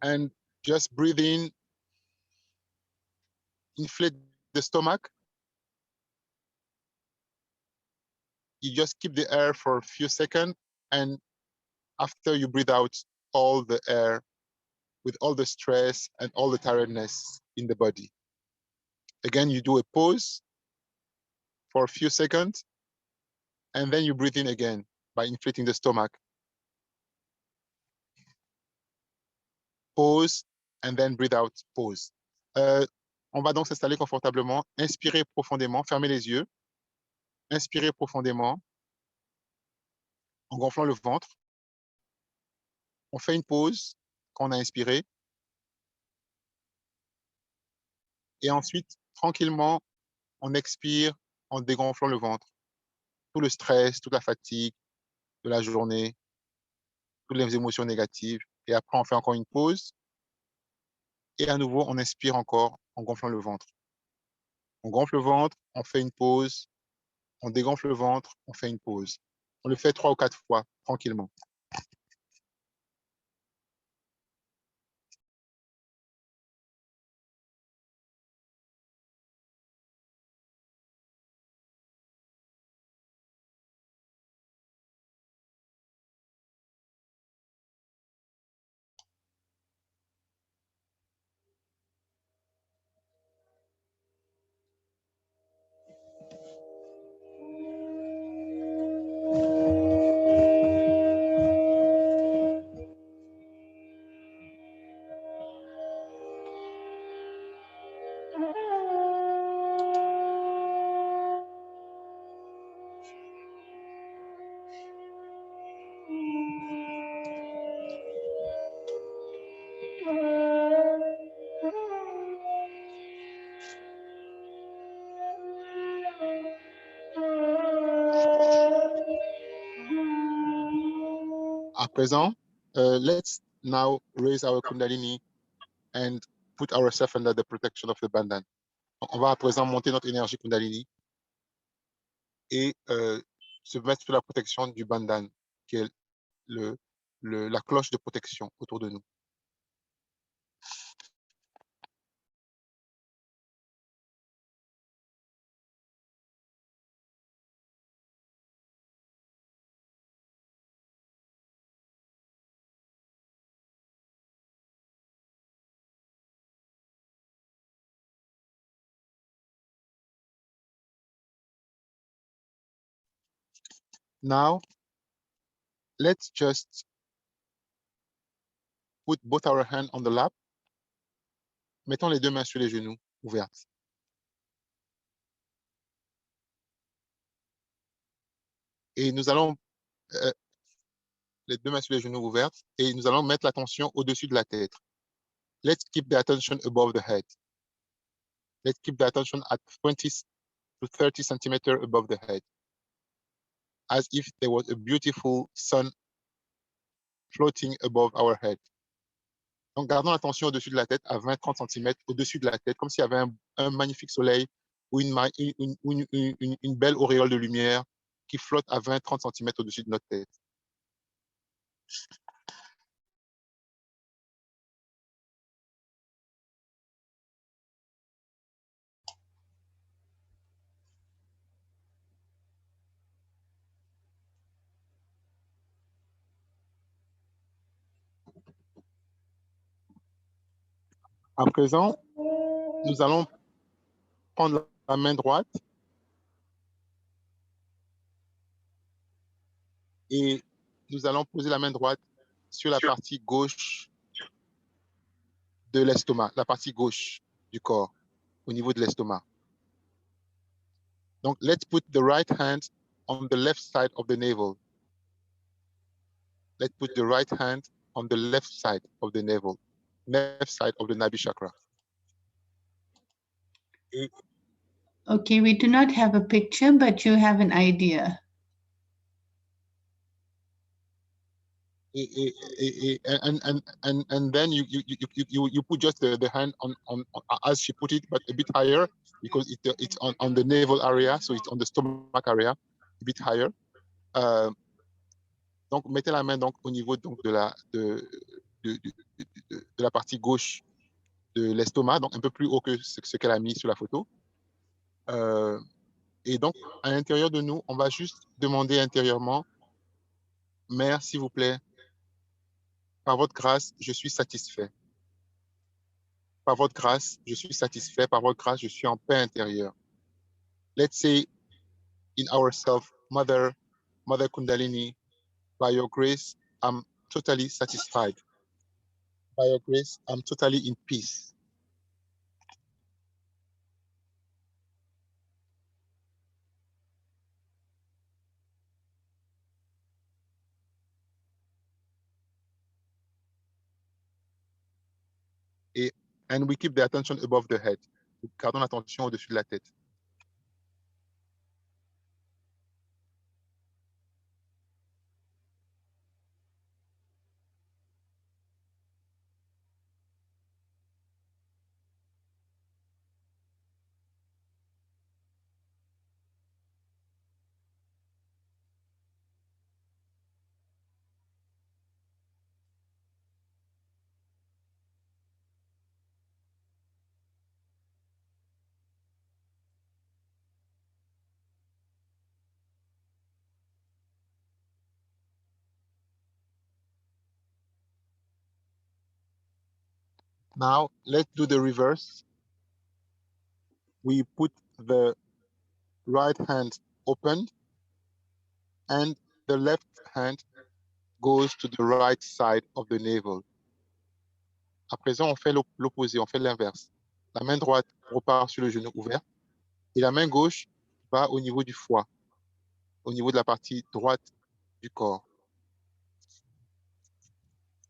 and just breathe in, inflate the stomach. You just keep the air for a few seconds, and after you breathe out all the air with all the stress and all the tiredness in the body. Again, you do a pause for a few seconds, and then you breathe in again by inflating the stomach. Pause, and then breathe out, pause. On va donc s'installer confortablement, inspirez profondément, fermez les yeux, inspirez profondément en gonflant le ventre. On fait une pause quand on a inspiré. Et ensuite, tranquillement, on expire en dégonflant le ventre. Tout le stress, toute la fatigue de la journée, toutes les émotions négatives. Et après, on fait encore une pause. Et à nouveau, on inspire encore en gonflant le ventre. On gonfle le ventre, on fait une pause. On dégonfle le ventre, on fait une pause. On le fait 3 ou 4 fois, tranquillement. À présent, let's now raise our Kundalini and put ourselves under the protection of the Bandhan. On va à présent monter notre énergie Kundalini et se mettre sous la protection du Bandhan, qui est la cloche de protection autour de nous. Now, let's just put both our hands on the lap. Mettons les deux mains sur les genoux ouvertes. Et nous allons, les deux mains sur les genoux ouvertes, et nous allons mettre l'attention au-dessus de la tête. Let's keep the attention above the head. Let's keep the attention at 20 to 30 centimeters above the head, as if there was a beautiful sun floating above our head. Donc, gardons l'attention au-dessus de la tête, à 20-30 cm au-dessus de la tête, comme s'il y avait un magnifique soleil ou une belle auréole de lumière qui flotte à 20-30 cm au-dessus de notre tête. À présent, nous allons prendre la main droite et nous allons poser la main droite sur la partie gauche de l'estomac, la partie gauche du corps, au niveau de l'estomac. Donc, let's put the right hand on the left side of the navel. Let's put the right hand on the left side of the navel, left side of the Nabi chakra. Okay, we do not have a picture, but you have an idea. And then you put just the hand on as she put it, but a bit higher because it's on the navel area, so it's on the stomach area, a bit higher. Donc mettez la main donc au niveau donc de la partie gauche de l'estomac, donc un peu plus haut que ce qu'elle a mis sur la photo. Et donc à l'intérieur de nous, on va juste demander intérieurement, Mère, s'il vous plaît, par votre grâce, je suis satisfait. Par votre grâce, je suis satisfait. Par votre grâce, je suis en paix intérieure. Let's say in ourselves, Mother Kundalini, by your grace, I'm totally satisfied. By your grace, I'm totally in peace. And we keep the attention above the head. Gardons l'attention au-dessus de la tête. Now, let's do the reverse. We put the right hand open and the left hand goes to the right side of the navel. À présent, on fait l'opposé, on fait l'inverse. La main droite repart sur le genou ouvert et la main gauche va au niveau du foie, au niveau de la partie droite du corps.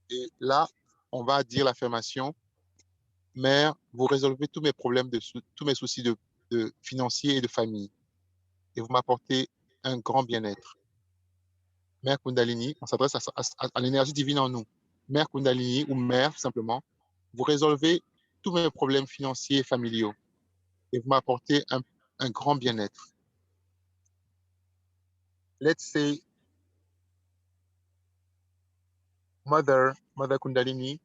Et là, on va dire l'affirmation, Mère, vous résolvez tous mes problèmes, tous mes soucis de financiers et de famille. Et vous m'apportez un grand bien-être. Mère Kundalini, on s'adresse à l'énergie divine en nous. Mère Kundalini ou Mère, simplement, vous résolvez tous mes problèmes financiers et familiaux. Et vous m'apportez un grand bien-être. Let's say, Mother Kundalini,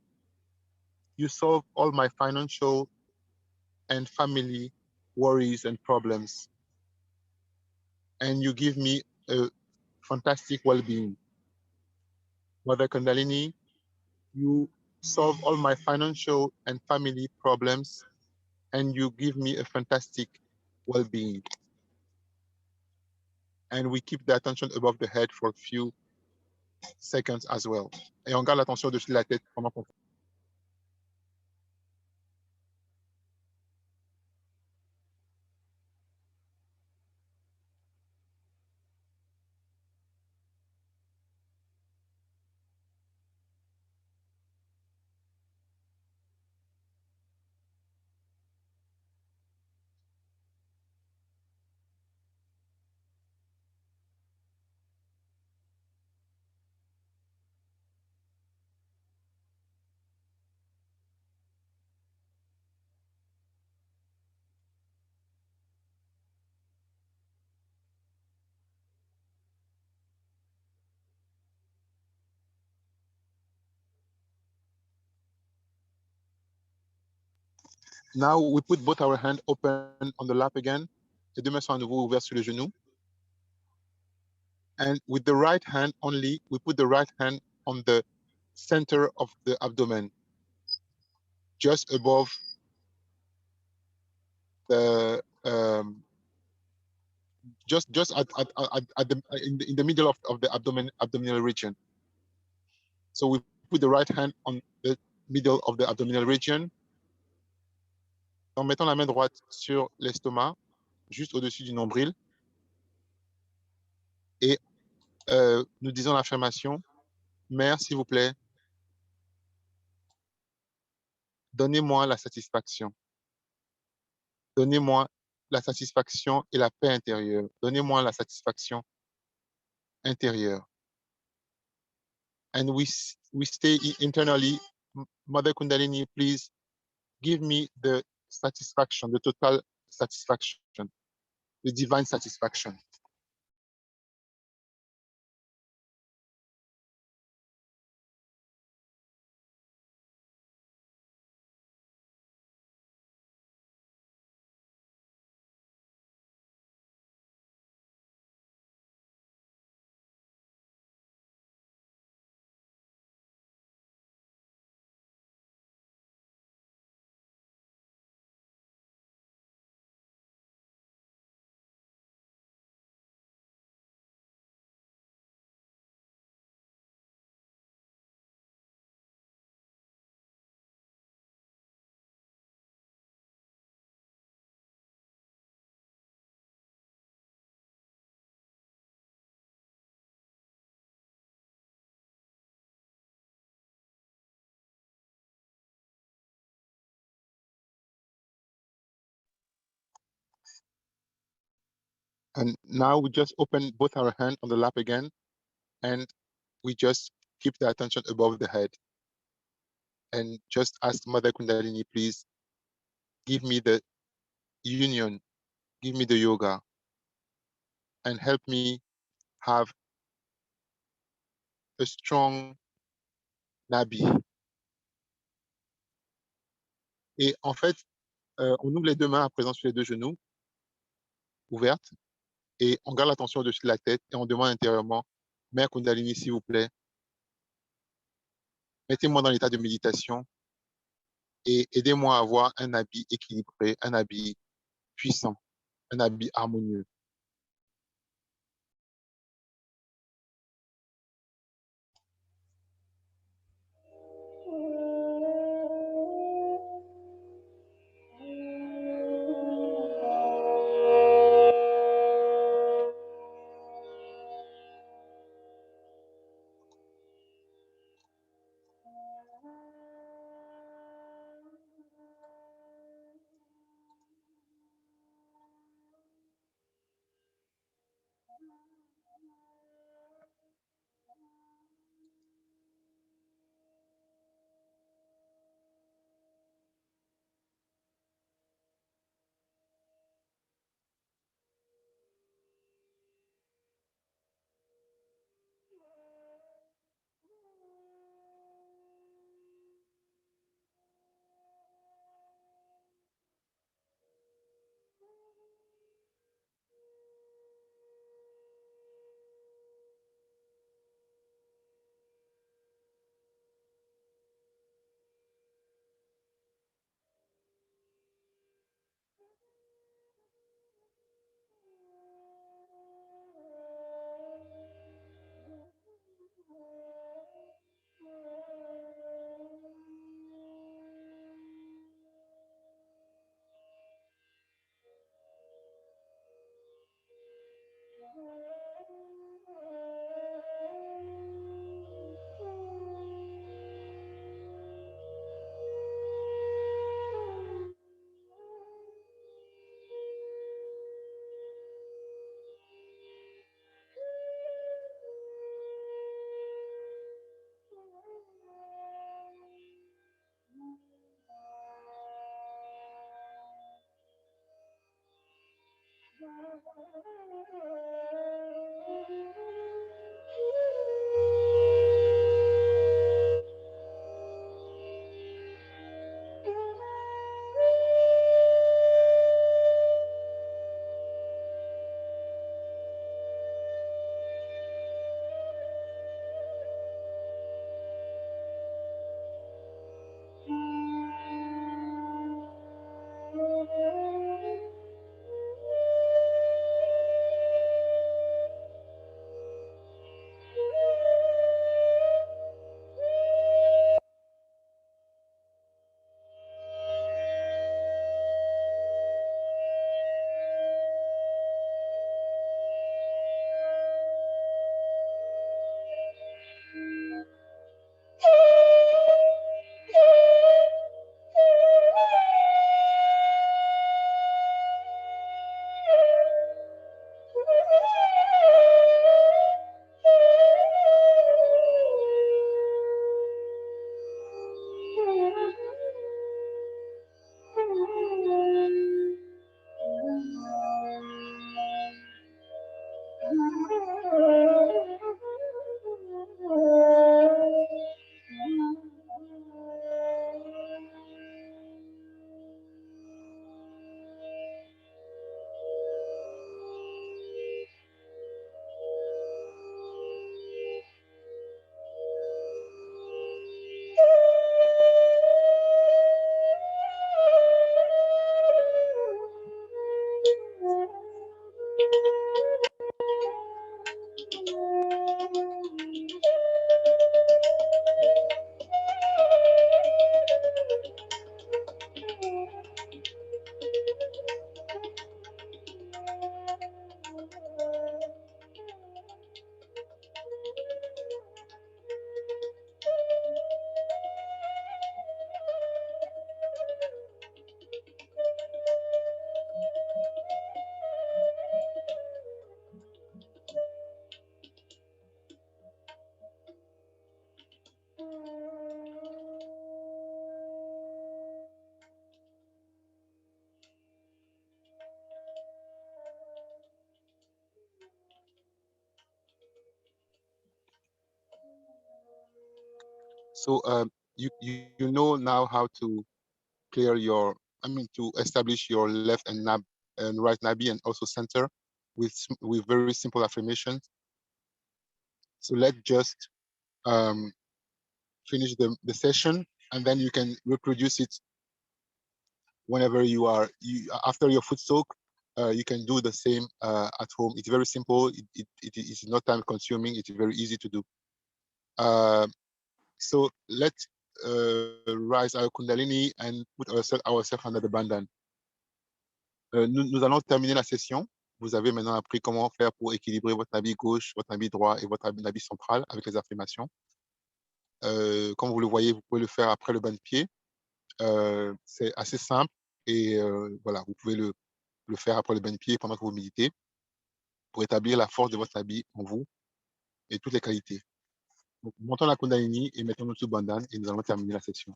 you solve all my financial and family worries and problems. And you give me a fantastic well-being. Mother Kundalini, you solve all my financial and family problems and you give me a fantastic well-being. And we keep the attention above the head for a few seconds as well. Et on garde l'attention au-dessus de la tête pendant qu'on fait. Now we put both our hands open on the lap again. Les deux mains sont à nouveau ouvertes sur les genoux. And with the right hand only, we put the right hand on the center of the abdomen, just above the just at the in the middle of the abdominal region. So we put the right hand on the middle of the abdominal region. En mettant la main droite sur l'estomac, juste au-dessus du nombril. Et nous disons l'affirmation, Mère, s'il vous plaît, donnez-moi la satisfaction. Donnez-moi la satisfaction et la paix intérieure. Donnez-moi la satisfaction intérieure. And we stay internally, Mother Kundalini, please give me the satisfaction, the total satisfaction, the divine satisfaction. And now we just open both our hands on the lap again, and we just keep the attention above the head. And just ask Mother Kundalini, please give me the union, give me the yoga, and help me have a strong nabi. Et en fait, on ouvre les deux mains à présent sur les deux genoux, ouvertes, et on garde l'attention au-dessus de la tête et on demande intérieurement, Mère Kundalini, s'il vous plaît, mettez-moi dans l'état de méditation et aidez-moi à avoir un habit équilibré, un habit puissant, un habit harmonieux. So you know now how to clear your, to establish your left and right nabi and also center with very simple affirmations. So let's just finish the session, and then you can reproduce it whenever you are after your foot soak. You can do the same at home. It's very simple. It is not time consuming. It's very easy to do. So let's rise our kundalini and put ourselves under the bandhan. Nous allons terminer la session. Vous avez maintenant appris comment faire pour équilibrer votre nabi gauche, votre nabi droit et votre nabi central avec les affirmations. Comme vous le voyez, vous pouvez le faire après le bain de pied. C'est assez simple et voilà, vous pouvez le faire après le bain de pied pendant que vous méditez pour établir la force de votre nabi en vous et toutes les qualités. Donc, montons la kundalini et mettons-nous sous bandhan et nous allons terminer la session.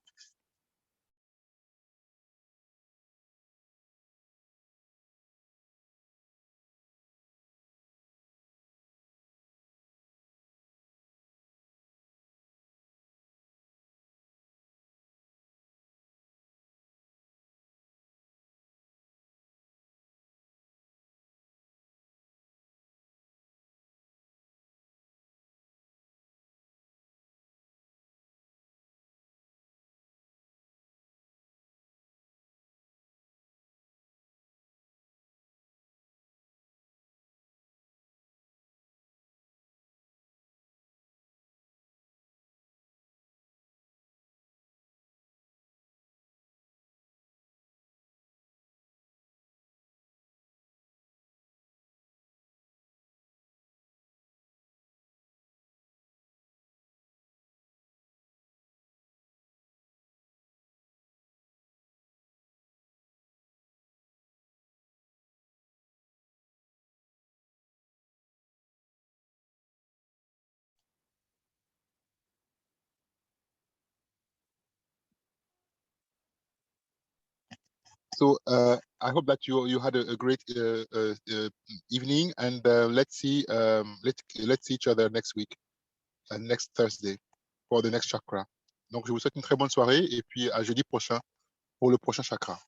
So I hope that you had a great evening, and let's see each other next week, next Thursday, for the next chakra. Donc je vous souhaite une très bonne soirée et puis à jeudi prochain pour le prochain chakra.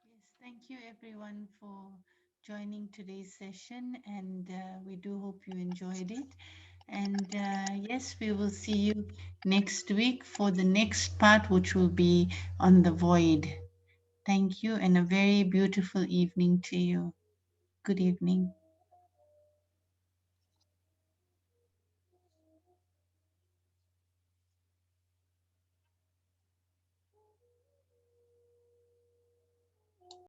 Yes, thank you everyone for joining today's session, and we do hope you enjoyed it. And yes, we will see you next week for the next part, which will be on the void. Thank you, and a very beautiful evening to you. Good evening.